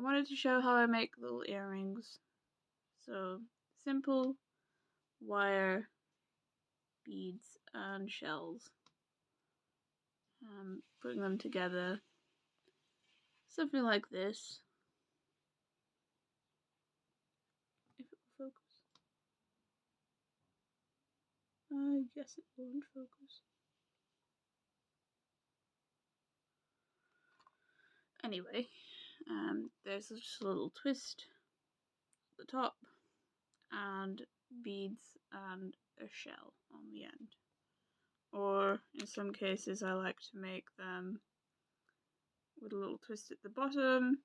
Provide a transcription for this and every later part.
I wanted to show how I make little earrings. So simple wire, beads and shells. Putting them together, something like this. If it will focus. I guess it won't focus. Anyway, there's just a little twist at the top and beads and a shell on the end. Or in some cases I like to make them with a little twist at the bottom,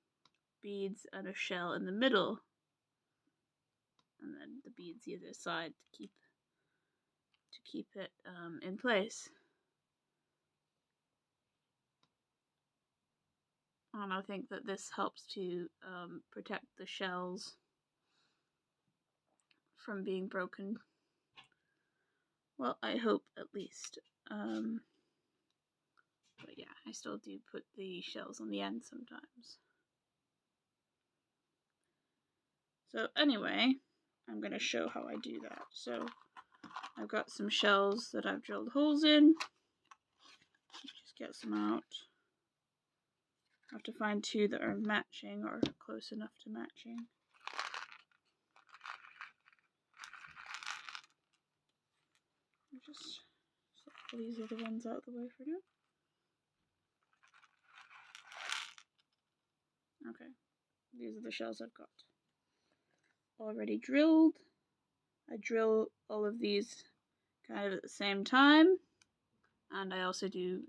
beads and a shell in the middle, and then the beads either side to keep it in place. And I think that this helps to protect the shells from being broken. Well, I hope at least. But yeah, I still do put the shells on the end sometimes. So anyway, I'm going to show how I do that. So I've got some shells that I've drilled holes in. Just get some out. I have to find two that are matching or close enough to matching. Just so these are the ones out of the way for now. Okay, these are the shells I've got already drilled. I drill all of these kind of at the same time, and I also do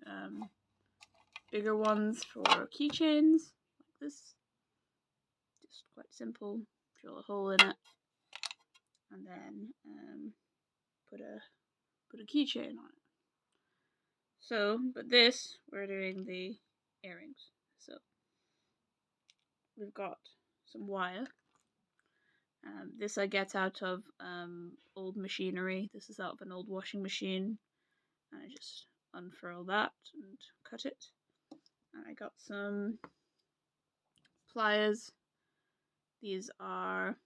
bigger ones for keychains like this. Just quite simple. Drill a hole in it, and then put a keychain on it. So, but this we're doing the earrings. So we've got some wire. This I get out of old machinery. This is out of an old washing machine. And I just unfurl that and cut it. And I got some pliers. These are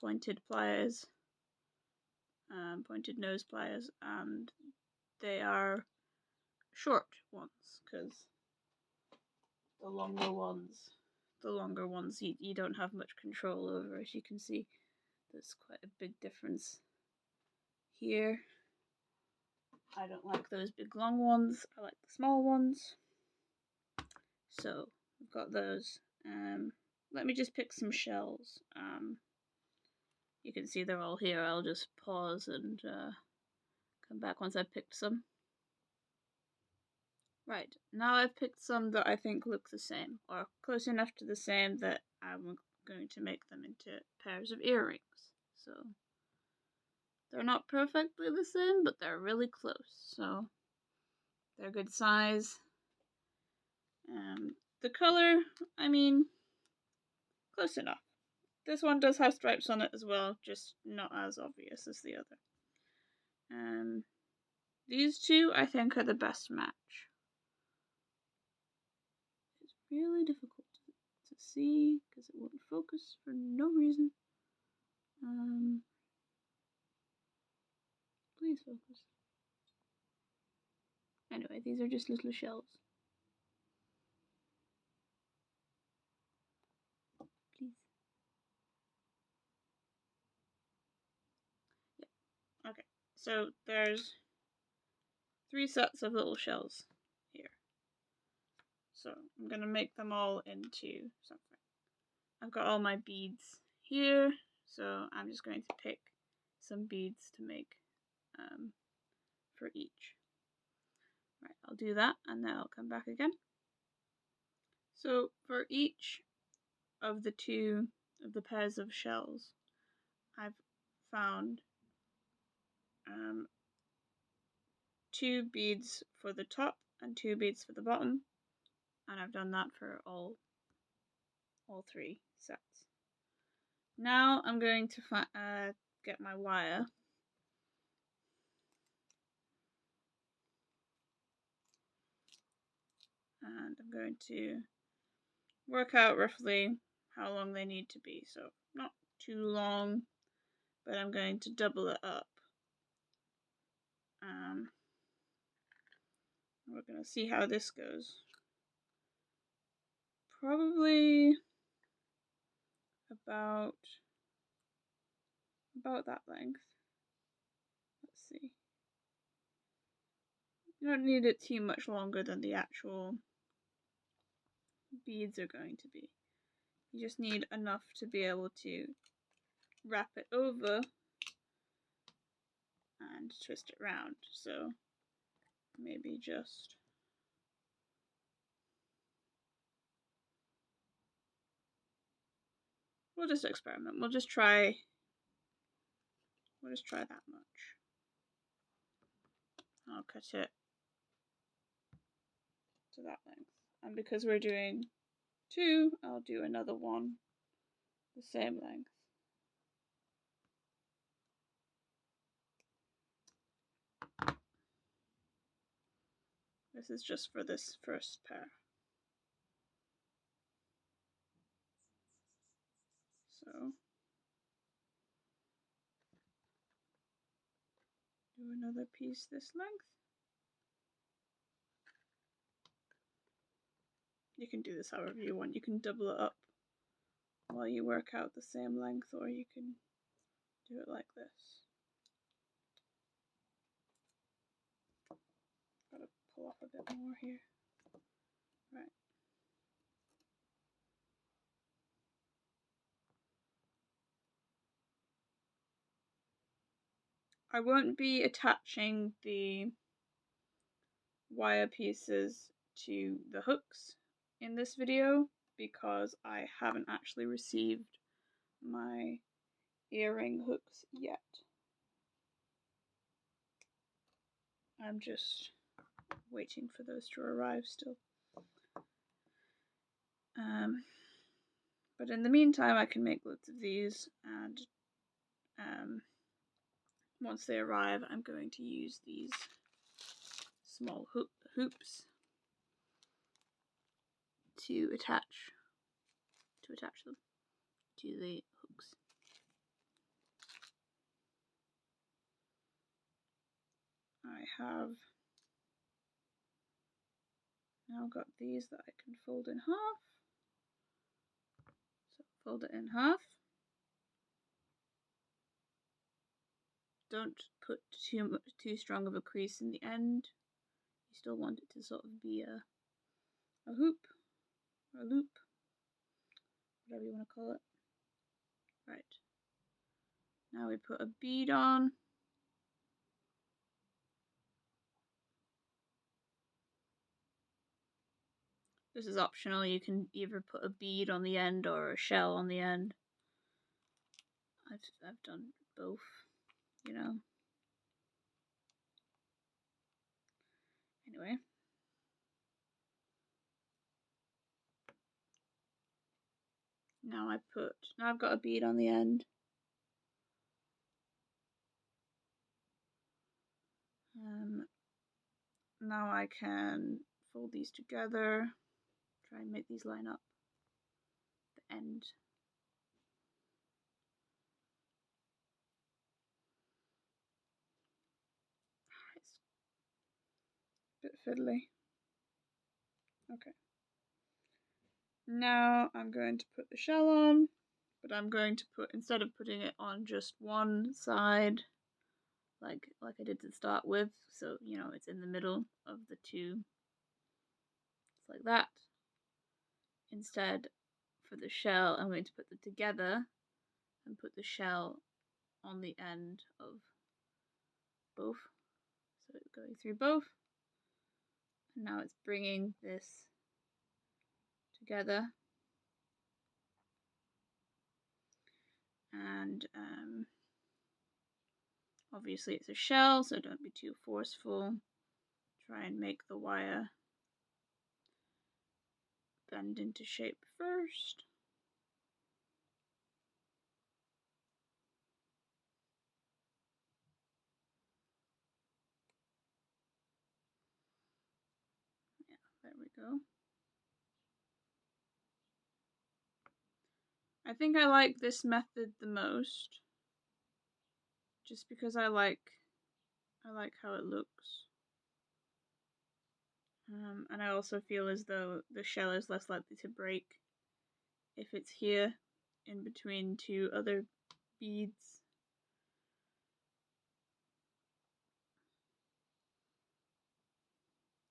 pointed pliers, pointed nose pliers, and they are short ones because the longer ones you don't have much control over. As you can see, there's quite a big difference here. I don't like those big long ones. I like the small ones. So I've got those. Let me just pick some shells. You can see they're all here. I'll just pause and come back once I've picked some. Right, now I've picked some that I think look the same, or close enough to the same that I'm going to make them into pairs of earrings. So they're not perfectly the same, but they're really close. So they're good size. The color, I mean, close enough. This one does have stripes on it as well, just not as obvious as the other. These two I think are the best match. It's really difficult to see because it won't focus for no reason. Please focus. Anyway, these are just little shells. Please. Yeah. Okay. So there's 3 sets of little shells here. So I'm gonna make them all into something. I've got all my beads here, so I'm just going to pick some beads to make for each. Right, I'll do that and then I'll come back again. So for each of the 2 of the pairs of shells, I've found 2 beads for the top and 2 beads for the bottom, and I've done that for all 3 sets. Now I'm going to get my wire. And I'm going to work out roughly how long they need to be. So not too long, but I'm going to double it up. We're going to see how this goes. Probably about that length. Let's see. You don't need it too much longer than the actual beads are going to be. You just need enough to be able to wrap it over and twist it round. So maybe we'll just experiment. We'll just try that much. I'll cut it to that length. And because we're doing 2, I'll do another one the same length. This is just for this first pair. So do another piece this length. You can do this however you want. You can double it up while you work out the same length, or you can do it like this. Gotta pull up a bit more here. Right. I won't be attaching the wire pieces to the hooks in this video because I haven't actually received my earring hooks yet. I'm just waiting for those to arrive still. But in the meantime, I can make loads of these, and once they arrive, I'm going to use these small hoops to attach them to the hooks. I have now got these that I can fold in half. So fold it in half. Don't put too strong of a crease in the end. You still want it to sort of be a hoop or a loop, whatever you want to call it. Right. Now we put a bead on. This is optional. You can either put a bead on the end or a shell on the end. I've done both, you know. Anyway. Now I've got a bead on the end. Now I can fold these together, try and make these line up the end. It's a bit fiddly. Okay. Now I'm going to put the shell on, but I'm going to put, instead of putting it on just one side, like I did to start with, so you know it's in the middle of the two. It's like that. Instead, for the shell, I'm going to put them together and put the shell on the end of both. So it's going through both. And now it's bringing this together. And obviously it's a shell, so don't be too forceful. Try and make the wire bend into shape first. Yeah, there we go. I think I like this method the most, just because I like how it looks. And I also feel as though the shell is less likely to break if it's here in between two other beads.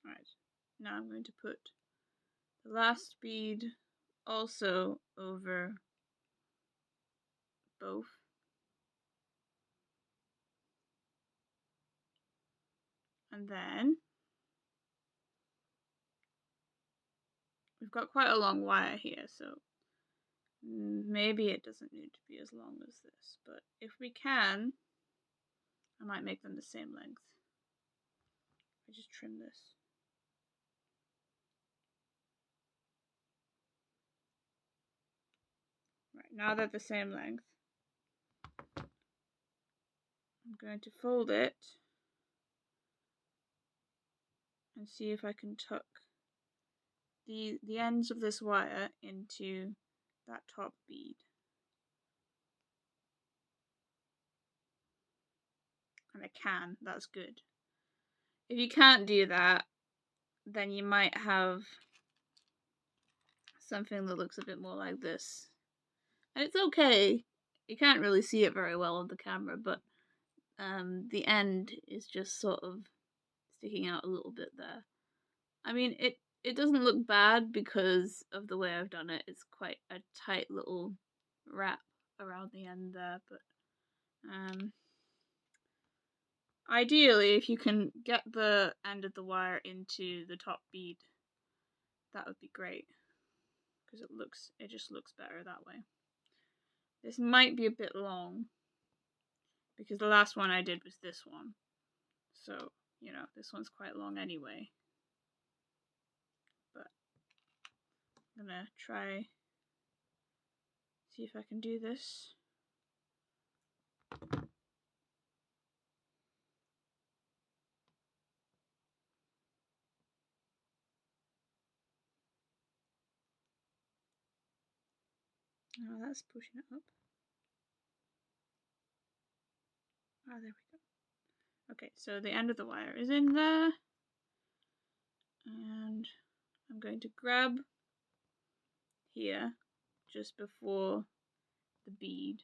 Right, now I'm going to put the last bead also over both. And then we've got quite a long wire here, so maybe it doesn't need to be as long as this, but if we can, I might make them the same length. I just trim this. Right, now they're the same length. I'm going to fold it and see if I can tuck the ends of this wire into that top bead. And I can, that's good. If you can't do that, then you might have something that looks a bit more like this. And it's okay. You can't really see it very well on the camera, but the end is just sort of sticking out a little bit there. I mean, it doesn't look bad because of the way I've done it. It's quite a tight little wrap around the end there, but ideally, if you can get the end of the wire into the top bead, that would be great, because it just looks better that way. This might be a bit long, because the last one I did was this one, so, you know, this one's quite long anyway. But I'm gonna try, see if I can do this. Oh, that's pushing it up. Ah, there we go. Okay, so the end of the wire is in there, and I'm going to grab here just before the bead,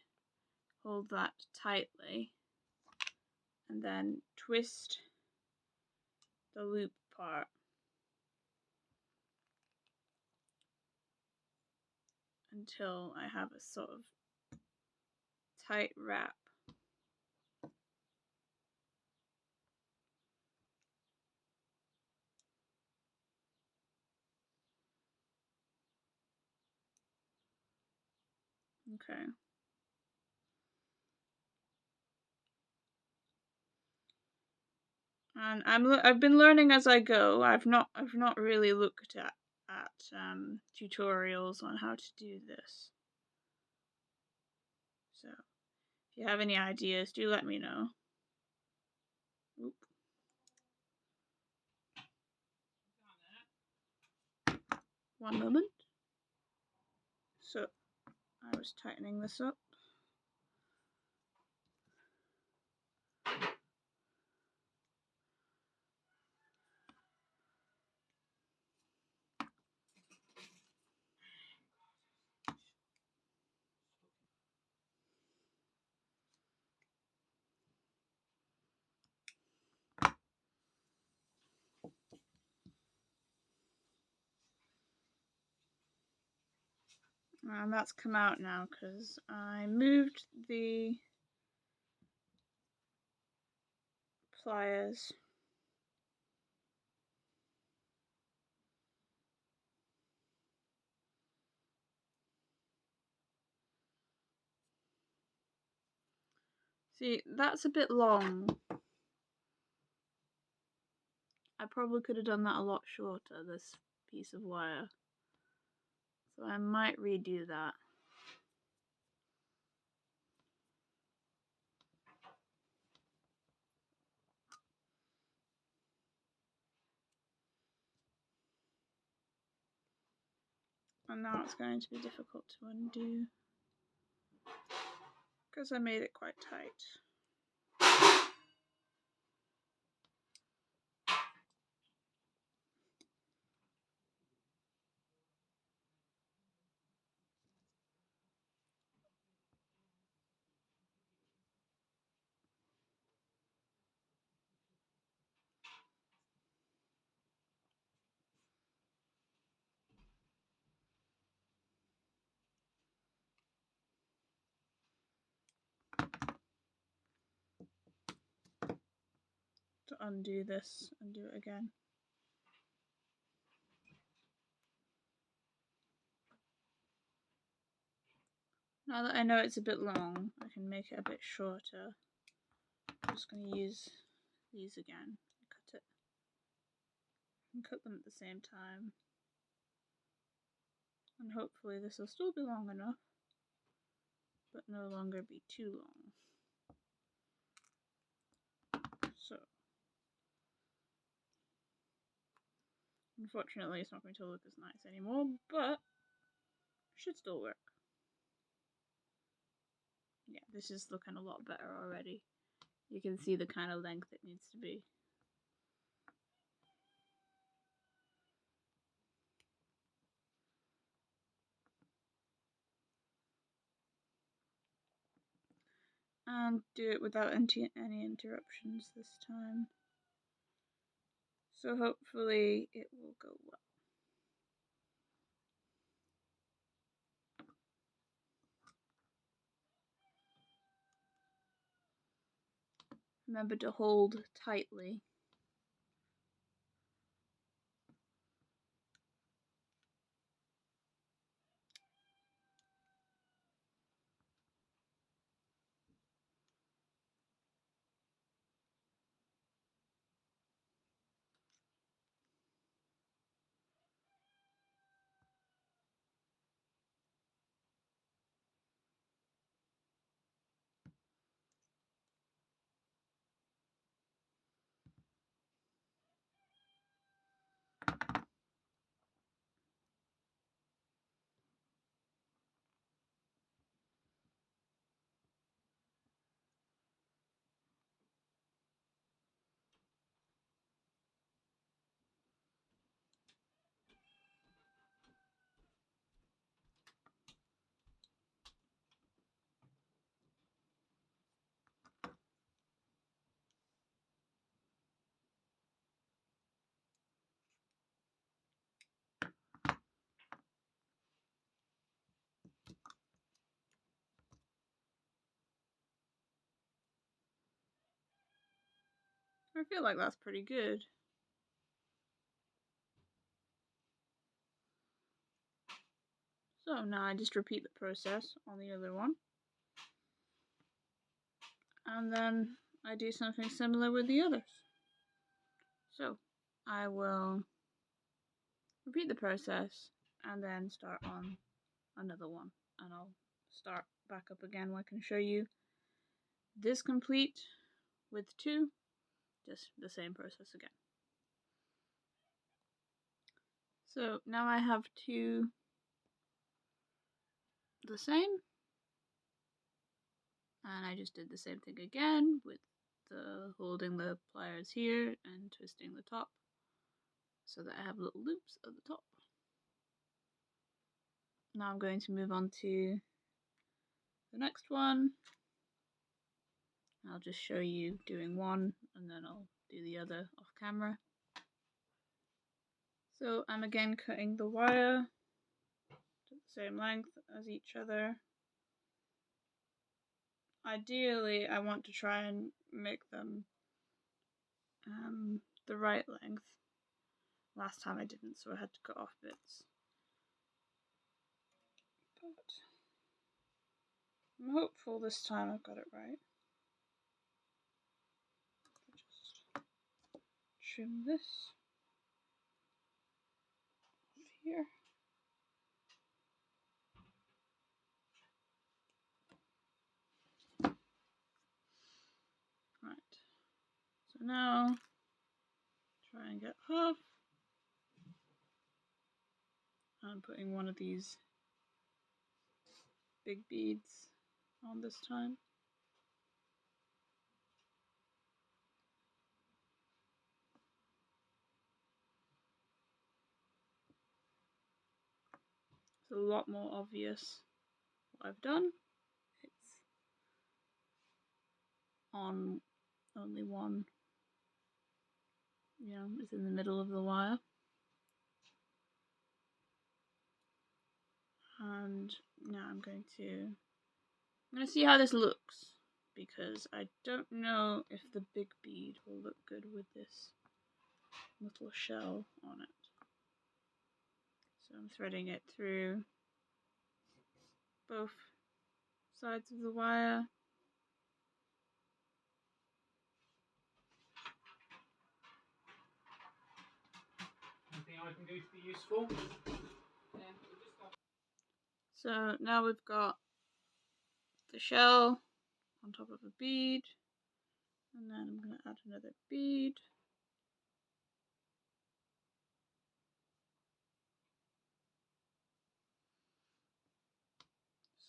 hold that tightly, and then twist the loop part until I have a sort of tight wrap. Okay. And I've been learning as I go. I've not really looked at tutorials on how to do this. So if you have any ideas, do let me know. Oop. One moment. So I was tightening this up. And that's come out now because I moved the pliers. See, that's a bit long. I probably could have done that a lot shorter, this piece of wire. So I might redo that. And now it's going to be difficult to undo. because I made it quite tight. To undo this and do it again. Now that I know it's a bit long, I can make it a bit shorter. I'm just going to use these again. Cut it. And cut them at the same time. And hopefully this will still be long enough, but no longer be too long. So, unfortunately it's not going to look as nice anymore, but should still work. Yeah, this is looking a lot better already. You can see the kind of length it needs to be. And do it without any interruptions this time. So hopefully it will go well. Remember to hold tightly. I feel like that's pretty good. So now I just repeat the process on the other one. And then I do something similar with the others. So I will repeat the process and then start on another one. And I'll start back up again where I can show you this complete with two, just the same process again. So now I have two the same, and I just did the same thing again with the holding the pliers here and twisting the top so that I have little loops at the top. Now I'm going to move on to the next one. I'll just show you doing one and then I'll do the other off camera. So I'm again cutting the wire to the same length as each other. Ideally, I want to try and make them the right length. Last time I didn't, so I had to cut off bits. But I'm hopeful this time I've got it right. Just trim this here. Right. So now try and get half. I'm putting one of these big beads on this time. It's a lot more obvious what I've done. It's on only one, it's in the middle of the wire. And now I'm going to see how this looks, because I don't know if the big bead will look good with this little shell on it. So I'm threading it through both sides of the wire. Anything I can do to be useful? So now we've got the shell on top of a bead, and then I'm going to add another bead.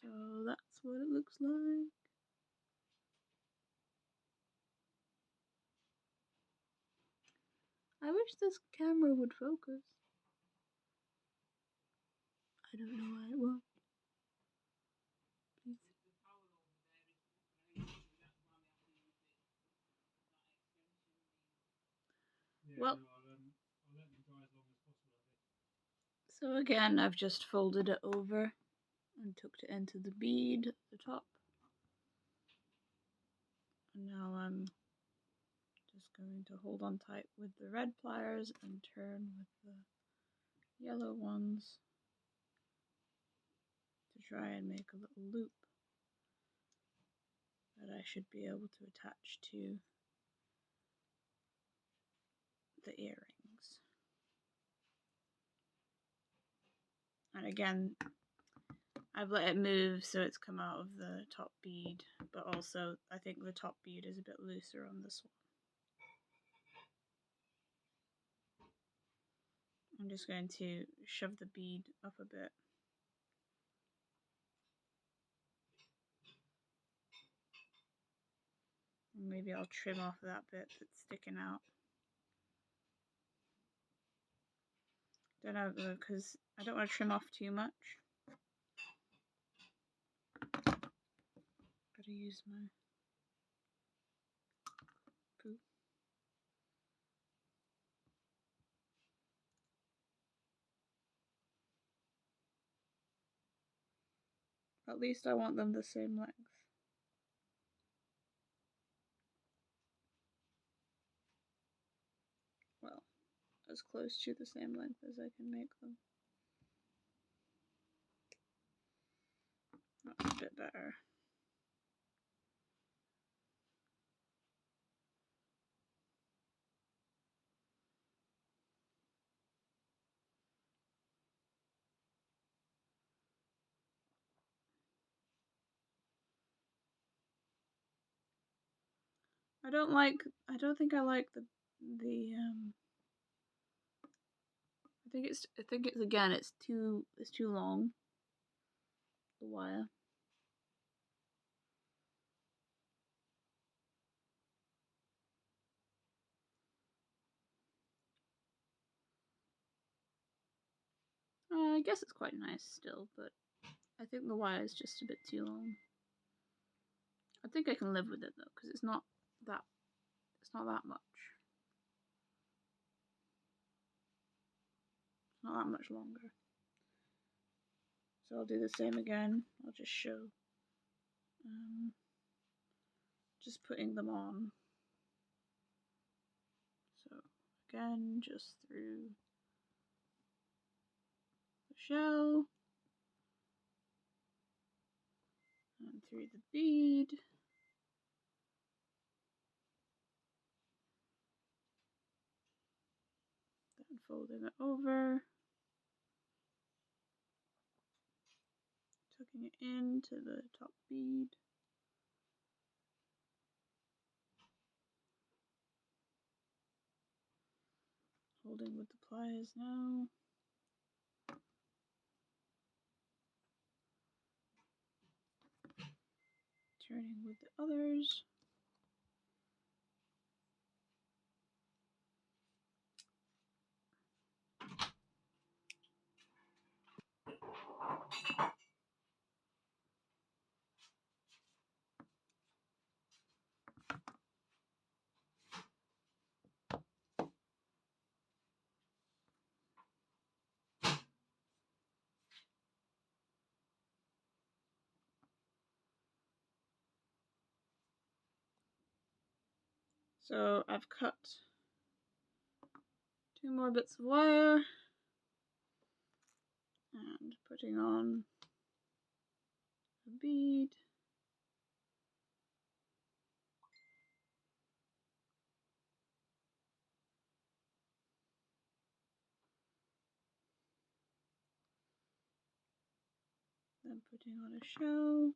So that's what it looks like. I wish this camera would focus. I don't know why it won't. Please. Well, I'll let them dry as long as possible, I think. So again, I've just folded it over and tucked it into the bead at the top. And now I'm just going to hold on tight with the red pliers and turn with the yellow ones to try and make a little loop that I should be able to attach to the earrings. And again, I've let it move so it's come out of the top bead, but also I think the top bead is a bit looser on this one. I'm just going to shove the bead up a bit. Maybe I'll trim off that bit that's sticking out. Don't know, because I don't want to trim off too much. Gotta use my poo. At least I want them the same length. Well, as close to the same length as I can make them. That's a bit better. I don't think I like the I think it's again it's too long, the wire. I guess it's quite nice still, but I think the wire is just a bit too long. I think I can live with it though, because it's not that much. It's not that much longer. So I'll do the same again. I'll just show just putting them on. So again, just through the shell and through the bead. Then folding it over, tucking it into the top bead. Holding with the pliers now. turning with the others. So I've cut 2 more bits of wire and putting on a bead. Then putting on a shell.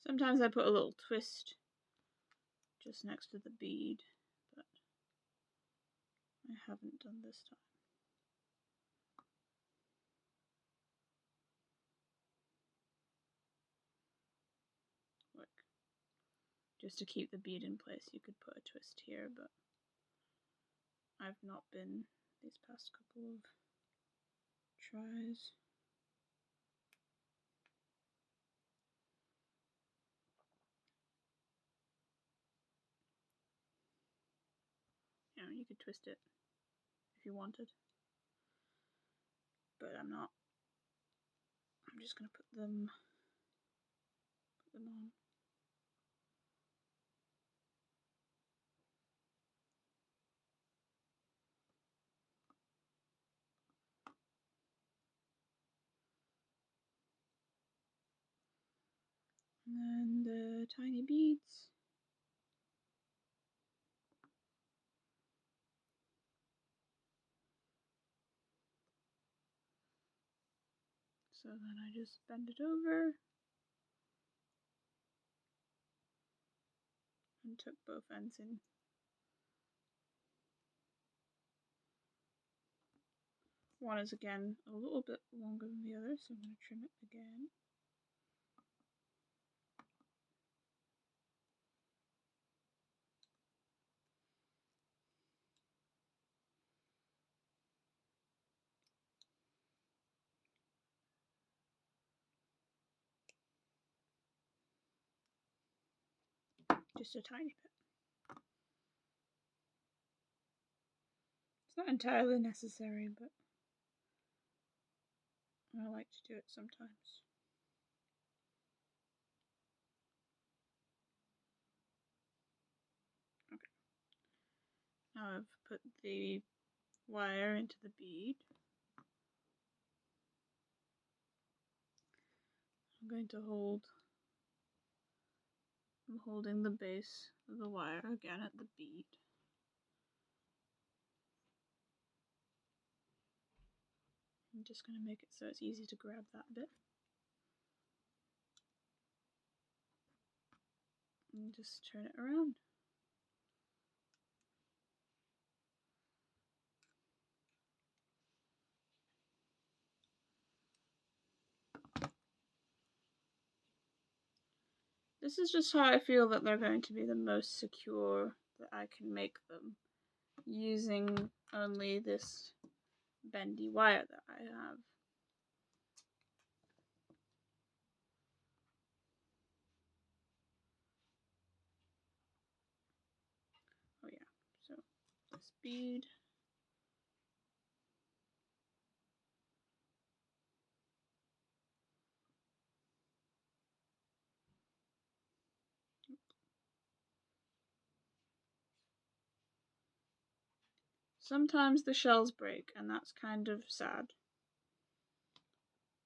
Sometimes I put a little twist just next to the bead, but I haven't done this time. Look, just to keep the bead in place, you could put a twist here, but I've not been these past couple of tries. You know, you could twist it if you wanted, but I'm not. I'm just gonna put them on. And then the tiny beads. So then I just bend it over and tuck both ends in. One is again a little bit longer than the other, so I'm going to trim it again. Just a tiny bit. It's not entirely necessary, but I like to do it sometimes. Okay. Now I've put the wire into the bead. I'm holding the base of the wire again at the bead. I'm just going to make it so it's easy to grab that bit. And just turn it around. This is just how I feel that they're going to be the most secure that I can make them, using only this bendy wire that I have. Oh yeah, so this bead. Sometimes the shells break, and that's kind of sad.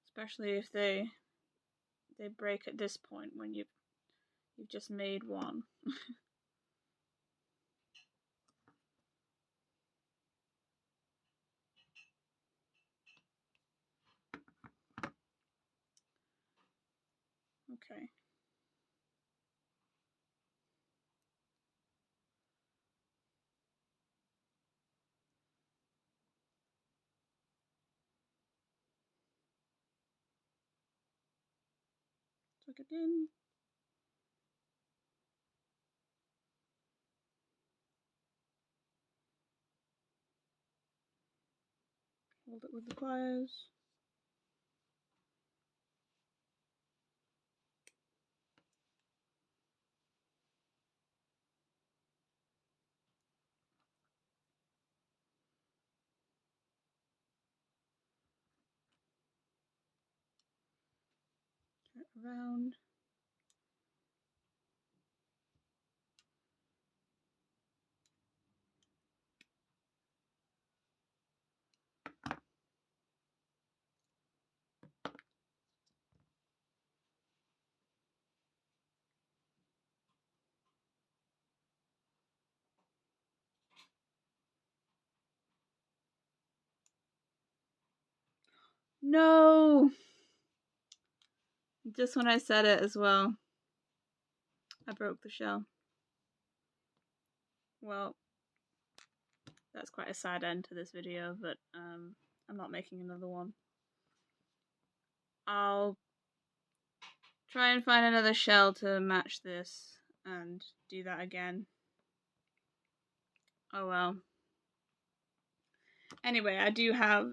Especially if they break at this point when you've just made one. Okay. Tuck it in. Hold it with the pliers. Turn it around. No! Just when I said it as well, I broke the shell. Well, that's quite a sad end to this video, but I'm not making another one. I'll try and find another shell to match this and do that again. Oh well. Anyway, I do have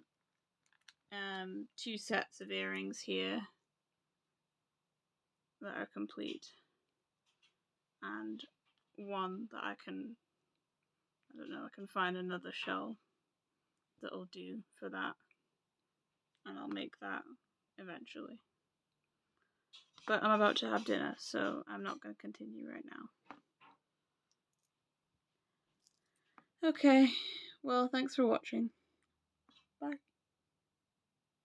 2 sets of earrings here that are complete, and one that I don't know, I can find another shell that'll do for that, and I'll make that eventually. But I'm about to have dinner, so I'm not going to continue right now. Okay, well, thanks for watching. Bye.